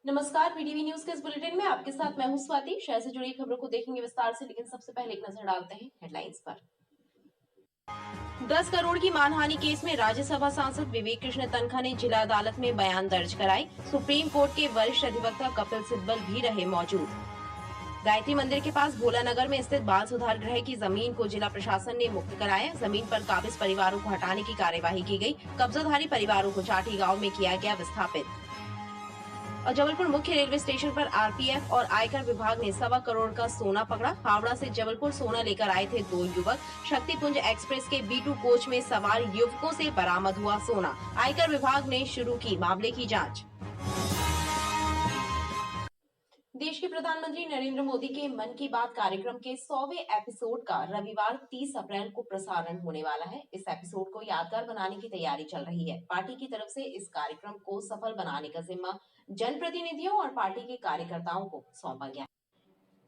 नमस्कार, BTV news के इस बुलेटिन में आपके साथ मैं हूं स्वाति। शहर से जुड़ी खबरों को देखेंगे विस्तार से, लेकिन सबसे पहले एक नजर डालते हैं हेडलाइंस पर। 10 करोड़ की मानहानि केस में राज्यसभा सांसद विवेक कृष्ण तन्खा ने जिला अदालत में बयान दर्ज कराई। सुप्रीम कोर्ट के वरिष्ठ अधिवक्ता कपिल सिब्बल भी रहे मौजूद। गायत्री मंदिर के पास भोलानगर में स्थित बाल सुधार गृह की जमीन को जिला प्रशासन ने मुक्त कराया। जमीन पर काबिज परिवारों को हटाने की कार्यवाही की गई। कब्जाधारी परिवारों को चाटी गांव में किया गया विस्थापित। और जबलपुर मुख्य रेलवे स्टेशन पर आरपीएफ और आयकर विभाग ने 1.25 करोड़ का सोना पकड़ा। हावड़ा से जबलपुर सोना लेकर आए थे 2 युवक। शक्तिपुंज एक्सप्रेस के B2 कोच में सवार युवकों से बरामद हुआ सोना। आयकर विभाग ने शुरू की मामले की जांच। देश के प्रधानमंत्री नरेंद्र मोदी के मन की बात कार्यक्रम के 100वें एपिसोड का रविवार 30 अप्रैल को प्रसारण होने वाला है। इस एपिसोड को यादगार बनाने की तैयारी चल रही है। पार्टी की तरफ से इस कार्यक्रम को सफल बनाने का जिम्मा जनप्रतिनिधियों और पार्टी के कार्यकर्ताओं को सौंपा गया।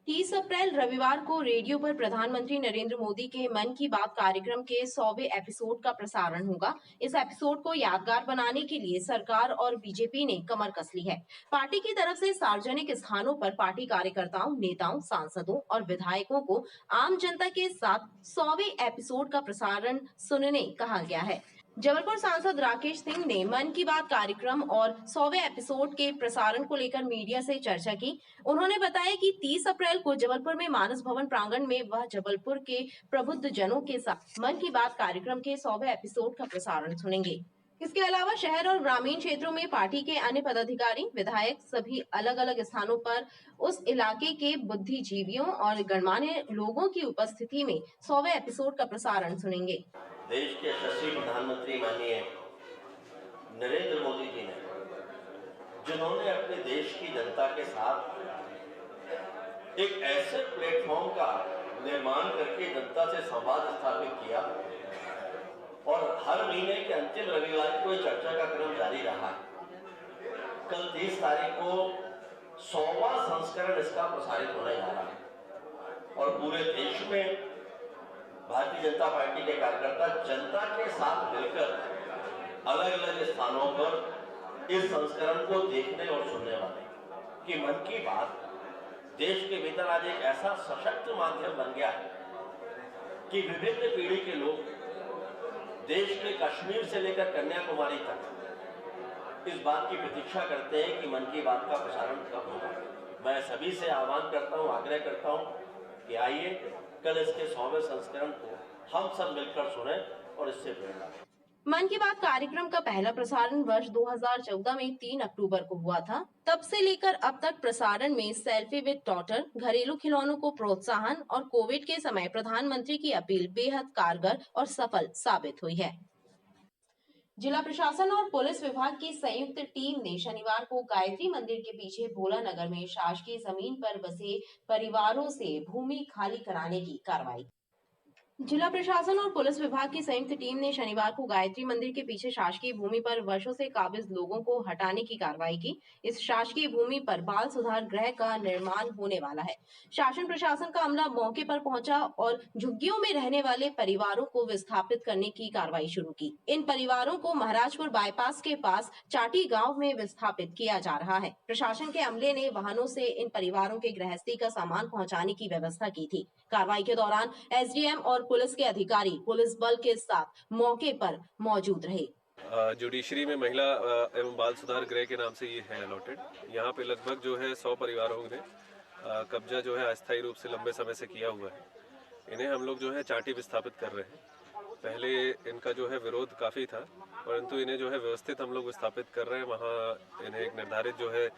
30 अप्रैल रविवार को रेडियो पर प्रधानमंत्री नरेंद्र मोदी के मन की बात कार्यक्रम के 100वें एपिसोड का प्रसारण होगा। इस एपिसोड को यादगार बनाने के लिए सरकार और बीजेपी ने कमर कस ली है। पार्टी की तरफ से सार्वजनिक स्थानों पर पार्टी कार्यकर्ताओं, नेताओं, सांसदों और विधायकों को आम जनता के साथ 100वें एपिसोड का प्रसारण सुनने कहा गया है। जबलपुर सांसद राकेश सिंह ने मन की बात कार्यक्रम और 100वें एपिसोड के प्रसारण को लेकर मीडिया से चर्चा की। उन्होंने बताया कि 30 अप्रैल को जबलपुर में मानस भवन प्रांगण में वह जबलपुर के प्रबुद्ध जनों के साथ मन की बात कार्यक्रम के 100वें एपिसोड का प्रसारण सुनेंगे। इसके अलावा शहर और ग्रामीण क्षेत्रों में पार्टी के अन्य पदाधिकारी, विधायक सभी अलग अलग स्थानों पर उस इलाके के बुद्धिजीवियों और गणमान्य लोगों की उपस्थिति में 100वें एपिसोड का प्रसारण सुनेंगे। देश के यशस्वी प्रधानमंत्री माननीय नरेंद्र मोदी जी ने, जिन्होंने अपने देश की जनता के साथ एक ऐसे प्लेटफॉर्म का निर्माण करके जनता से संवाद स्थापित किया और हर महीने के अंतिम रविवार को चर्चा का क्रम जारी रहा। कल 30 तारीख को 100वां संस्करण इसका प्रसारित होने जा रहा है और पूरे देश में भारतीय जनता पार्टी के कार्यकर्ता जनता के साथ मिलकर अलग अलग स्थानों पर इस संस्करण को देखने और सुनने वाले कि मन की बात देश के भीतर आज एक ऐसा सशक्त माध्यम बन गया है कि विभिन्न पीढ़ी के लोग देश के कश्मीर से लेकर कन्याकुमारी तक इस बात की प्रतीक्षा करते हैं कि मन की बात का प्रसारण कब होगा। मैं सभी से आह्वान करता हूं, आग्रह करता हूं कि आइए कल इसके 100वें संस्करण को हम सब मिलकर सुने और इससे प्रेरणा लें। मन की बात कार्यक्रम का पहला प्रसारण वर्ष 2014 में 3 अक्टूबर को हुआ था। तब से लेकर अब तक प्रसारण में सेल्फी विद डॉटर, घरेलू खिलौनों को प्रोत्साहन और कोविड के समय प्रधानमंत्री की अपील बेहद कारगर और सफल साबित हुई है। जिला प्रशासन और पुलिस विभाग की संयुक्त टीम ने शनिवार को गायत्री मंदिर के पीछे भोलानगर में शासकीय जमीन पर बसे परिवारों से भूमि खाली कराने की कार्रवाई। जिला प्रशासन और पुलिस विभाग की संयुक्त टीम ने शनिवार को गायत्री मंदिर के पीछे शासकीय भूमि पर वर्षों से काबिज लोगों को हटाने की कार्रवाई की। इस शासकीय भूमि पर बाल सुधार गृह का निर्माण होने वाला है। शासन प्रशासन का अमला मौके पर पहुंचा और झुग्गियों में रहने वाले परिवारों को विस्थापित करने की कार्रवाई शुरू की। इन परिवारों को महाराजपुर बाईपास के पास चाटी गांव में विस्थापित किया जा रहा है। प्रशासन के अमले ने वाहनों से इन परिवारों के गृहस्थी का सामान पहुंचाने की व्यवस्था की थी। कार्रवाई के दौरान एसडीएम और पुलिस के अधिकारी पुलिस बल के साथ मौके पर मौजूद रहे। जुडिशरी में महिला एवं बाल सुधार गृह के नाम से ये है अलॉटेड। यहाँ पे लगभग जो है 100 परिवारों ने कब्जा जो है अस्थायी रूप से लंबे समय से किया हुआ है। इन्हें हम लोग जो है चाटी विस्थापित कर रहे हैं। पहले इनका जो है विरोध काफ़ी था, परंतु इन्हें जो है व्यवस्थित हम लोग विस्थापित कर रहे हैं। वहाँ इन्हें एक निर्धारित जो है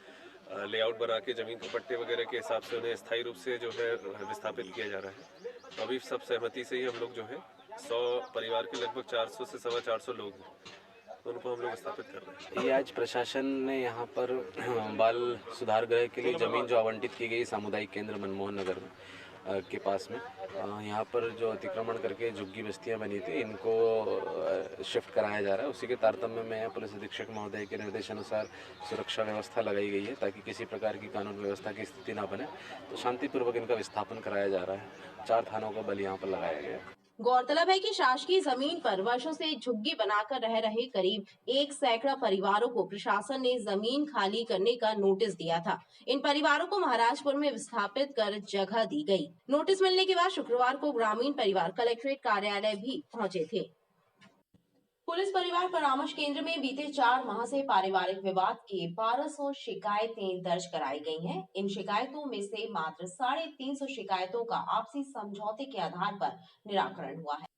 लेआउट बना के जमीन के पट्टे वगैरह के हिसाब से उन्हें स्थायी रूप से जो है विस्थापित किया जा रहा है। तो अभी सब सहमति से ही हम लोग जो है 100 परिवार के लगभग 400 से 450 लोग हैं, तो उनको हम लोग स्थापित कर रहे हैं। ये आज प्रशासन ने यहाँ पर बाल सुधार गृह के लिए ज़मीन जो आवंटित की गई सामुदायिक केंद्र मनमोहन नगर के पास में, यहाँ पर जो अतिक्रमण करके झुग्गी बस्तियाँ बनी थी, इनको शिफ्ट कराया जा रहा है। उसी के तारतम्य में पुलिस अधीक्षक महोदय के निर्देशानुसार सुरक्षा व्यवस्था लगाई गई है ताकि किसी प्रकार की कानून व्यवस्था की स्थिति ना बने। तो शांतिपूर्वक इनका विस्थापन कराया जा रहा है। 4 थानों का बल यहाँ पर लगाया गया है। गौरतलब है कि शासकीय जमीन पर वर्षों से झुग्गी बनाकर रह रहे करीब 1 सैकड़ा परिवारों को प्रशासन ने जमीन खाली करने का नोटिस दिया था। इन परिवारों को महाराजपुर में विस्थापित कर जगह दी गई। नोटिस मिलने के बाद शुक्रवार को ग्रामीण परिवार कलेक्ट्रेट कार्यालय भी पहुंचे थे। पुलिस परिवार परामर्श केंद्र में बीते 4 माह से पारिवारिक विवाद की 1200 शिकायतें दर्ज कराई गई हैं। इन शिकायतों में से मात्र 350 शिकायतों का आपसी समझौते के आधार पर निराकरण हुआ है।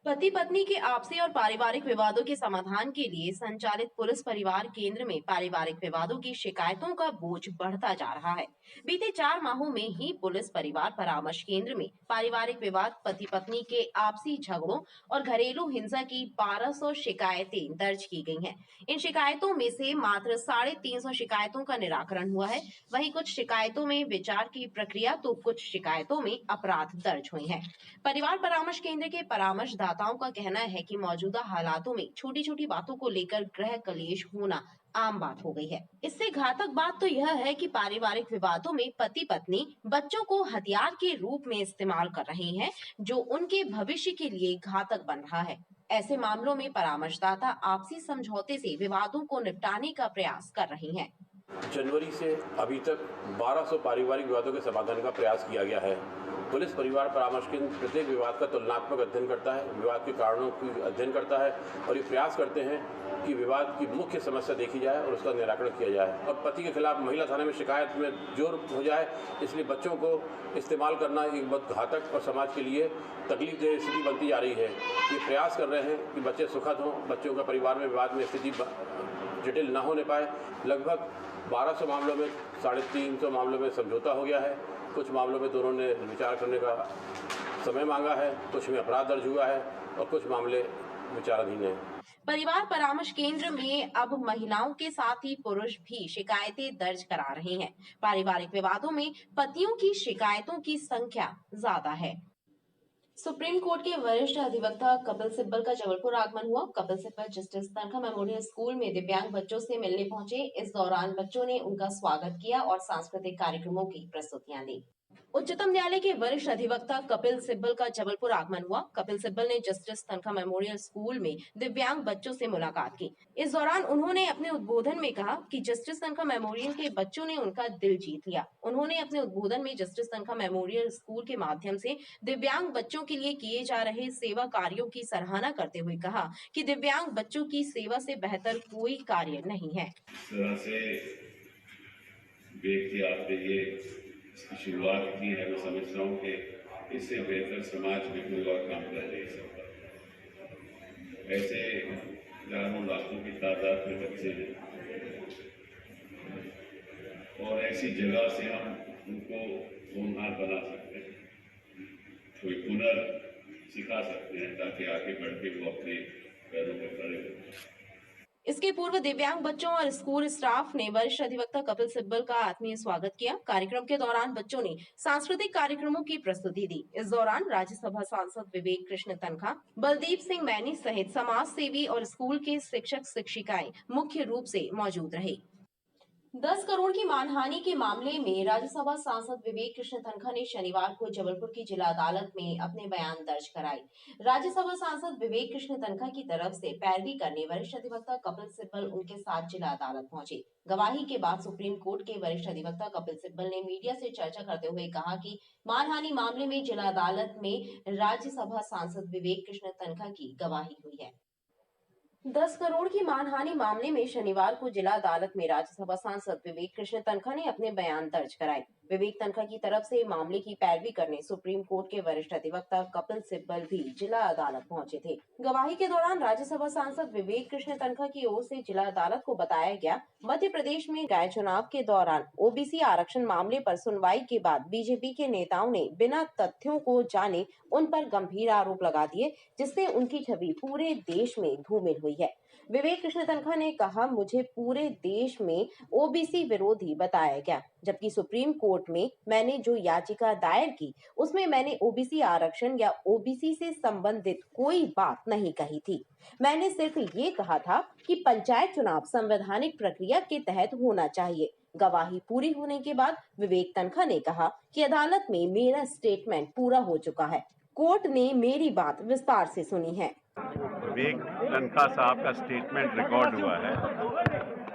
पति पत्नी के आपसी और पारिवारिक विवादों के समाधान के लिए संचालित पुलिस परिवार केंद्र में पारिवारिक विवादों की शिकायतों का बोझ बढ़ता जा रहा है। बीते 4 माहों में ही पुलिस परिवार परामर्श केंद्र में पारिवारिक विवाद, पति पत्नी के आपसी झगड़ों और घरेलू हिंसा की 1200 शिकायतें दर्ज की गई हैं। इन शिकायतों में से मात्र 350 शिकायतों का निराकरण हुआ है। वहीं कुछ शिकायतों में विचार की प्रक्रिया तो कुछ शिकायतों में अपराध दर्ज हुए हैं। परिवार परामर्श केंद्र के परामर्शदाताओं का कहना है कि मौजूदा हालातों में छोटी छोटी बातों को लेकर गृह कलेश होना आम बात हो गई है। इससे घातक बात तो यह है कि पारिवारिक विवादों में पति पत्नी बच्चों को हथियार के रूप में इस्तेमाल कर रहे हैं, जो उनके भविष्य के लिए घातक बन रहा है। ऐसे मामलों में परामर्शदाता आपसी समझौते से विवादों को निपटाने का प्रयास कर रहे हैं। जनवरी से अभी तक 1200 पारिवारिक विवादों के समाधान का प्रयास किया गया है। पुलिस परिवार परामर्श केंद्र प्रत्येक विवाद का तुलनात्मक अध्ययन करता है, विवाद के कारणों की अध्ययन करता है और ये प्रयास करते हैं कि विवाद की मुख्य समस्या देखी जाए और उसका निराकरण किया जाए और पति के खिलाफ महिला थाने में शिकायत में जोर हो जाए। इसलिए बच्चों को इस्तेमाल करना एक बहुत घातक और समाज के लिए तकलीफदेह स्थिति बनती जा रही है। ये प्रयास कर रहे हैं कि बच्चे सुखद हों, बच्चों का परिवार में विवाद में स्थिति जटिल न होने पाए। लगभग 1200 मामलों में 350 मामलों में समझौता हो गया है। कुछ मामलों में दोनों ने विचार करने का समय मांगा है, कुछ में अपराध दर्ज हुआ है और कुछ मामले विचाराधीन हैं। परिवार परामर्श केंद्र में अब महिलाओं के साथ ही पुरुष भी शिकायतें दर्ज करा रहे हैं। पारिवारिक विवादों में पतियों की शिकायतों की संख्या ज्यादा है। सुप्रीम कोर्ट के वरिष्ठ अधिवक्ता कपिल सिब्बल का जबलपुर आगमन हुआ। कपिल सिब्बल जस्टिस तनखा मेमोरियल स्कूल में दिव्यांग बच्चों से मिलने पहुंचे। इस दौरान बच्चों ने उनका स्वागत किया और सांस्कृतिक कार्यक्रमों की प्रस्तुतियां दी। उच्चतम न्यायालय के वरिष्ठ अधिवक्ता कपिल सिब्बल का जबलपुर आगमन हुआ। कपिल सिब्बल ने जस्टिस तनखा मेमोरियल स्कूल में दिव्यांग बच्चों से मुलाकात की। इस दौरान उन्होंने अपने उद्बोधन में कहा कि जस्टिस तनखा मेमोरियल के बच्चों ने उनका दिल जीत लिया। उन्होंने अपने उद्बोधन में जस्टिस तनखा मेमोरियल स्कूल के माध्यम से दिव्यांग बच्चों के लिए किए जा रहे सेवा कार्यों की सराहना करते हुए कहा कि दिव्यांग बच्चों की सेवा से बेहतर कोई कार्य नहीं है। इसकी शुरुआत की है, मैं समझता हूँ कि इससे बेहतर समाज में कोई और काम कर नहीं सकता। ऐसे हजारों लाखों की तादाद में बच्चे हैं और ऐसी जगह से हम उनको होनहार बना सकते हैं, कोई हुनर सिखा सकते हैं ताकि आगे बढ़ के वो अपने पैरों पर खड़े हो। इसके पूर्व दिव्यांग बच्चों और स्कूल स्टाफ ने वरिष्ठ अधिवक्ता कपिल सिब्बल का आत्मीय स्वागत किया। कार्यक्रम के दौरान बच्चों ने सांस्कृतिक कार्यक्रमों की प्रस्तुति दी। इस दौरान राज्यसभा सांसद विवेक कृष्ण तनखा, बलदीप सिंह मैनी सहित समाज सेवी और स्कूल के शिक्षक शिक्षिकाएं मुख्य रूप से मौजूद रहे। 10 करोड़ की मानहानि के मामले में राज्यसभा सांसद विवेक कृष्ण तनखा ने शनिवार को जबलपुर की जिला अदालत में अपने बयान दर्ज कराए। राज्यसभा सांसद विवेक कृष्ण तनखा की तरफ से पैरवी करने वरिष्ठ अधिवक्ता कपिल सिब्बल उनके साथ जिला अदालत पहुंचे। गवाही के बाद सुप्रीम कोर्ट के वरिष्ठ अधिवक्ता कपिल सिब्बल ने मीडिया से चर्चा करते हुए कहा कि मानहानि मामले में जिला अदालत में राज्यसभा सांसद विवेक कृष्ण तनखा की गवाही हुई है। 10 करोड़ की मानहानि मामले में शनिवार को जिला अदालत में राज्यसभा सांसद विवेक कृष्ण तनखा ने अपने बयान दर्ज कराए। विवेक तनखा की तरफ से मामले की पैरवी करने सुप्रीम कोर्ट के वरिष्ठ अधिवक्ता कपिल सिब्बल भी जिला अदालत पहुंचे थे। गवाही के दौरान राज्यसभा सांसद विवेक कृष्ण तनखा की ओर से जिला अदालत को बताया गया, मध्य प्रदेश में निकाय चुनाव के दौरान ओबीसी आरक्षण मामले पर सुनवाई के बाद बीजेपी के नेताओं ने बिना तथ्यों को जाने उन पर गंभीर आरोप लगा दिए, जिससे उनकी छवि पूरे देश में धूमिल हुई है। विवेक कृष्ण तनखा ने कहा, मुझे पूरे देश में ओबीसी विरोधी बताया गया, जबकि सुप्रीम कोर्ट में मैंने जो याचिका दायर की उसमें मैंने ओबीसी आरक्षण या ओबीसी से संबंधित कोई बात नहीं कही थी। मैंने सिर्फ ये कहा था कि पंचायत चुनाव संवैधानिक प्रक्रिया के तहत होना चाहिए। गवाही पूरी होने के बाद विवेक तनखा ने कहा कि अदालत में मेरा स्टेटमेंट पूरा हो चुका है, कोर्ट ने मेरी बात विस्तार से सुनी है। विवेक तनखा साहब का स्टेटमेंट रिकॉर्ड हुआ है।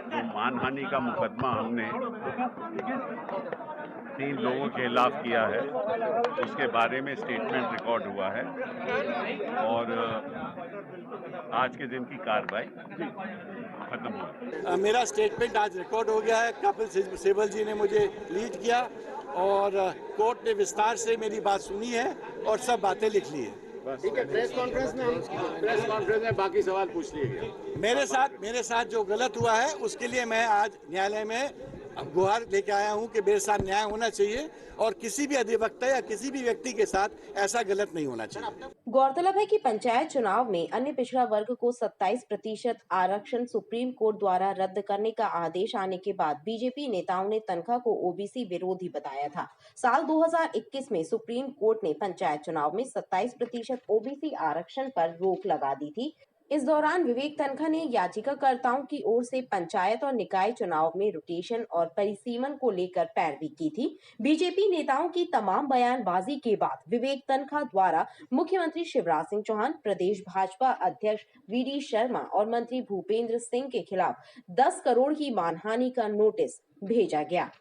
जो मानहानि का मुकदमा हमने 3 लोगों के खिलाफ किया है, उसके बारे में स्टेटमेंट रिकॉर्ड हुआ है और आज के दिन की कार्रवाई खत्म हुई। मेरा स्टेटमेंट आज रिकॉर्ड हो गया है। कपिल सिब्बल जी ने मुझे लीड किया और कोर्ट ने विस्तार से मेरी बात सुनी है और सब बातें लिख ली है। ठीक है, प्रेस कॉन्फ्रेंस में बाकी सवाल पूछ लिए गए। मेरे साथ जो गलत हुआ है उसके लिए मैं आज न्यायालय में गुहार लेके आया हूं कि मेरे साथ न्याय होना चाहिए और किसी भी अधिवक्ता या किसी भी व्यक्ति के साथ ऐसा गलत नहीं होना चाहिए। गौरतलब है कि पंचायत चुनाव में अन्य पिछड़ा वर्ग को 27% आरक्षण सुप्रीम कोर्ट द्वारा रद्द करने का आदेश आने के बाद बीजेपी नेताओं ने तनखा को ओबीसी विरोधी बताया था। साल 2021 में सुप्रीम कोर्ट ने पंचायत चुनाव में 27% ओबीसी आरक्षण पर रोक लगा दी थी। इस दौरान विवेक तनखा ने याचिकाकर्ताओं की ओर से पंचायत और निकाय चुनाव में रोटेशन और परिसीमन को लेकर पैरवी की थी। बीजेपी नेताओं की तमाम बयानबाजी के बाद विवेक तनखा द्वारा मुख्यमंत्री शिवराज सिंह चौहान, प्रदेश भाजपा अध्यक्ष वीडी शर्मा और मंत्री भूपेंद्र सिंह के खिलाफ 10 करोड़ की मानहानि का नोटिस भेजा गया।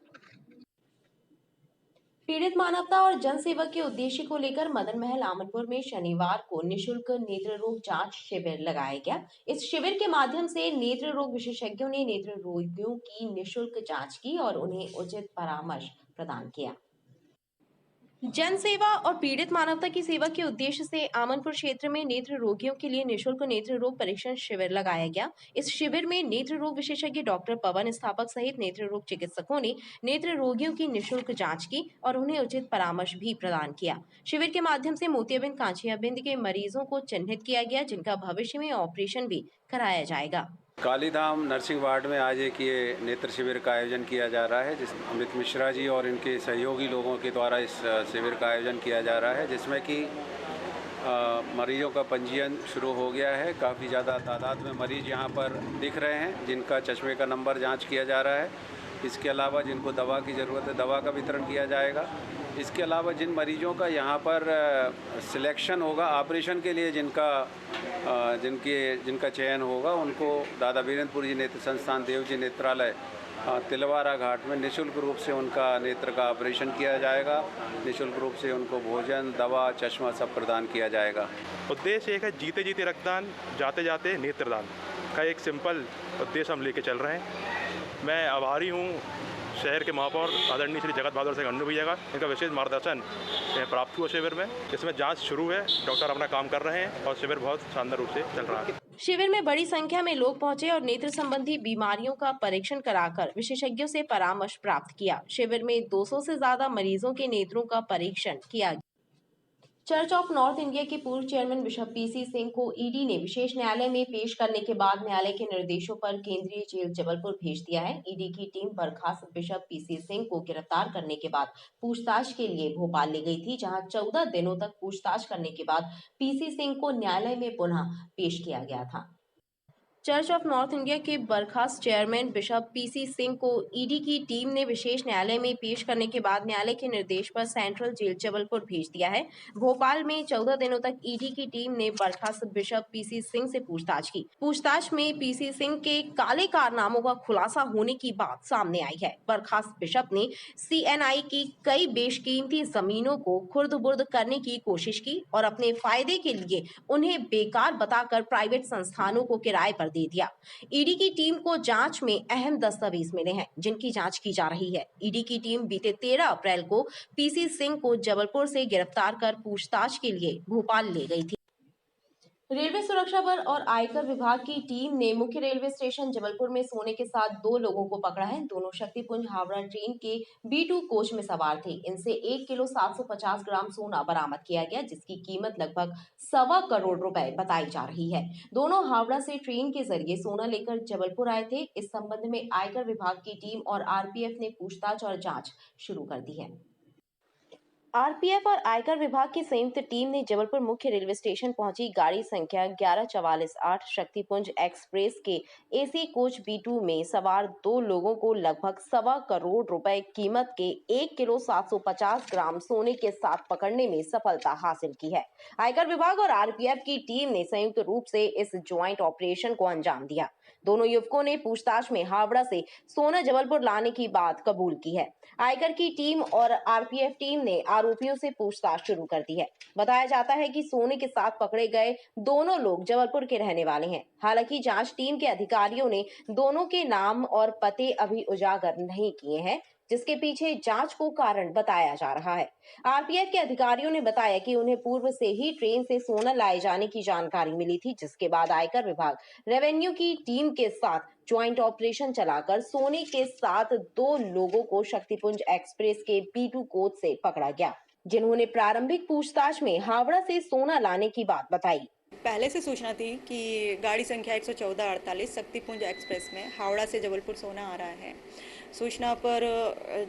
पीड़ित मानवता और जनसेवा के उद्देश्य को लेकर मदन महल आमनपुर में शनिवार को निशुल्क नेत्र रोग जांच शिविर लगाया गया। इस शिविर के माध्यम से नेत्र रोग विशेषज्ञों ने नेत्र रोगियों की निशुल्क जांच की और उन्हें उचित परामर्श प्रदान किया। जनसेवा और पीड़ित मानवता की सेवा के उद्देश्य से आमनपुर क्षेत्र में नेत्र रोगियों के लिए निशुल्क नेत्र रोग परीक्षण शिविर लगाया गया। इस शिविर में नेत्र रोग विशेषज्ञ डॉक्टर पवन स्थापक सहित नेत्र रोग चिकित्सकों ने नेत्र रोगियों की निशुल्क जांच की और उन्हें उचित परामर्श भी प्रदान किया। शिविर के माध्यम से मोतियाबिंद, कांचियाबिंद के मरीजों को चिन्हित किया गया, जिनका भविष्य में ऑपरेशन भी कराया जाएगा। कालीधाम नर्सिंग वार्ड में आज एक ये नेत्र शिविर का आयोजन किया जा रहा है, जिसमें अमित मिश्रा जी और इनके सहयोगी लोगों के द्वारा इस शिविर का आयोजन किया जा रहा है, जिसमें कि मरीजों का पंजीयन शुरू हो गया है। काफ़ी ज़्यादा तादाद में मरीज यहाँ पर दिख रहे हैं, जिनका चश्मे का नंबर जांच किया जा रहा है। इसके अलावा जिनको दवा की ज़रूरत है, दवा का वितरण किया जाएगा। इसके अलावा जिन मरीजों का यहाँ पर सिलेक्शन होगा ऑपरेशन के लिए, जिनका चयन होगा, उनको दादा वीरेंद्रपुर जी नेत्र संस्थान देवजी नेत्रालय तिलवारा घाट में निःशुल्क रूप से उनका नेत्र का ऑपरेशन किया जाएगा। निःशुल्क रूप से उनको भोजन, दवा, चश्मा सब प्रदान किया जाएगा। उद्देश्य एक है जीते जीते रक्तदान, जाते जाते नेत्रदान का एक सिंपल उद्देश्य हम लेके चल रहे हैं। मैं आभारी हूँ शहर के महापौर आदरणीय श्री जगत बहादुर सिंह अन्नू भैया का, इनका विशेष मार्गदर्शन प्राप्त हुआ शिविर में। इसमें जांच शुरू है, डॉक्टर अपना काम कर रहे हैं और शिविर बहुत शानदार रूप से चल रहा है। शिविर में बड़ी संख्या में लोग पहुंचे और नेत्र संबंधी बीमारियों का परीक्षण कराकर विशेषज्ञों से परामर्श प्राप्त किया। शिविर में 200 से ज्यादा मरीजों के नेत्रों का परीक्षण किया गया। चर्च ऑफ नॉर्थ इंडिया के पूर्व चेयरमैन बिशप पीसी सिंह को ईडी ने विशेष न्यायालय में पेश करने के बाद न्यायालय के निर्देशों पर केंद्रीय जेल जबलपुर भेज दिया है। ईडी की टीम बर्खास्त बिशप पीसी सिंह को गिरफ्तार करने के बाद पूछताछ के लिए भोपाल ले गई थी, जहां 14 दिनों तक पूछताछ करने के बाद पीसी सिंह को न्यायालय में पुनः पेश किया गया था। चर्च ऑफ नॉर्थ इंडिया के बर्खास्त चेयरमैन बिशप पीसी सिंह को ईडी की टीम ने विशेष न्यायालय में पेश करने के बाद न्यायालय के निर्देश पर सेंट्रल जेल जबलपुर भेज दिया है। भोपाल में 14 दिनों तक ईडी की टीम ने बर्खास्त बिशप पीसी सिंह से पूछताछ की। पूछताछ में पीसी सिंह के काले कारनामों का खुलासा होने की बात सामने आई है। बर्खास्त बिशप ने सीएनआई की कई बेशकीमती जमीनों को खुर्द-बुर्द करने की कोशिश की और अपने फायदे के लिए उन्हें बेकार बताकर प्राइवेट संस्थानों को किराए पर दे दिया। ईडी की टीम को जांच में अहम दस्तावेज मिले हैं, जिनकी जांच की जा रही है। ईडी की टीम बीते 13 अप्रैल को पीसी सिंह को जबलपुर से गिरफ्तार कर पूछताछ के लिए भोपाल ले गई थी। रेलवे सुरक्षा बल और आयकर विभाग की टीम ने मुख्य रेलवे स्टेशन जबलपुर में सोने के साथ 2 लोगों को पकड़ा है। दोनों शक्तिपुंज हावड़ा ट्रेन के B2 कोच में सवार थे। इनसे 1 किलो 750 ग्राम सोना बरामद किया गया, जिसकी कीमत लगभग 1.25 करोड़ रुपए बताई जा रही है। दोनों हावड़ा से ट्रेन के जरिए सोना लेकर जबलपुर आए थे। इस संबंध में आयकर विभाग की टीम और आरपीएफ ने पूछताछ और जाँच शुरू कर दी है। आरपीएफ और आयकर विभाग की संयुक्त टीम ने जबलपुर मुख्य रेलवे स्टेशन पहुंची गाड़ी संख्या 11448 शक्तिपुंज एक्सप्रेस के एसी कोच B2 में सवार 2 लोगों को लगभग 1.25 करोड़ रुपए कीमत के 1 किलो 750 ग्राम सोने के साथ पकड़ने में सफलता हासिल की है। आयकर विभाग और आरपीएफ की टीम ने संयुक्त रूप से इस ज्वाइंट ऑपरेशन को अंजाम दिया। दोनों युवकों ने पूछताछ में हावड़ा से सोना जबलपुर लाने की बात कबूल की है। आयकर की टीम और आरपीएफ टीम ने आरोपियों से पूछताछ शुरू कर दी है। बताया जाता है कि सोने के साथ पकड़े गए दोनों लोग जबलपुर के रहने वाले हैं। हालांकि जांच टीम के अधिकारियों ने दोनों के नाम और पते अभी उजागर नहीं किए हैं, जिसके पीछे जांच को कारण बताया जा रहा है। आरपीएफ के अधिकारियों ने बताया कि उन्हें पूर्व से ही ट्रेन से सोना लाए जाने की जानकारी मिली थी, जिसके बाद आयकर विभाग रेवेन्यू की टीम के साथ ज्वाइंट ऑपरेशन चलाकर सोने के साथ 2 लोगों को शक्तिपुंज एक्सप्रेस के B2 कोच से पकड़ा गया, जिन्होंने प्रारंभिक पूछताछ में हावड़ा से सोना लाने की बात बताई। पहले से सूचना थी कि गाड़ी संख्या 11448 शक्तिपुंज एक्सप्रेस में हावड़ा से जबलपुर सोना आ रहा है। सूचना पर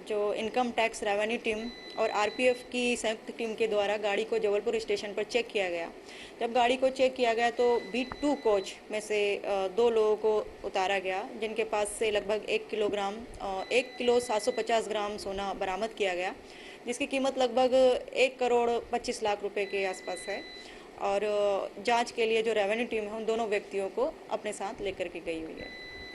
जो इनकम टैक्स रेवेन्यू टीम और आरपीएफ की संयुक्त टीम के द्वारा गाड़ी को जबलपुर स्टेशन पर चेक किया गया। जब गाड़ी को चेक किया गया तो B2 कोच में से 2 लोगों को उतारा गया, जिनके पास से लगभग 1 किलो 750 ग्राम सोना बरामद किया गया, जिसकी कीमत लगभग 1 करोड़ 25 लाख रुपए के आसपास है। और जांच के लिए जो रेवेन्यू टीम है उन दोनों व्यक्तियों को अपने साथ लेकर के गई हुई है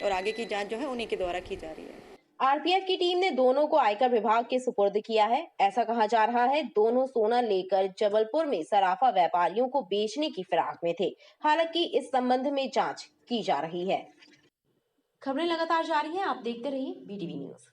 और आगे की जांच जो है उन्हीं के द्वारा की जा रही है। आरपीएफ की टीम ने दोनों को आयकर विभाग के सुपुर्द किया है। ऐसा कहा जा रहा है दोनों सोना लेकर जबलपुर में सराफा व्यापारियों को बेचने की फिराक में थे। हालांकि इस संबंध में जांच की जा रही है। खबरें लगातार जारी हैं, आप देखते रहिए BTV न्यूज।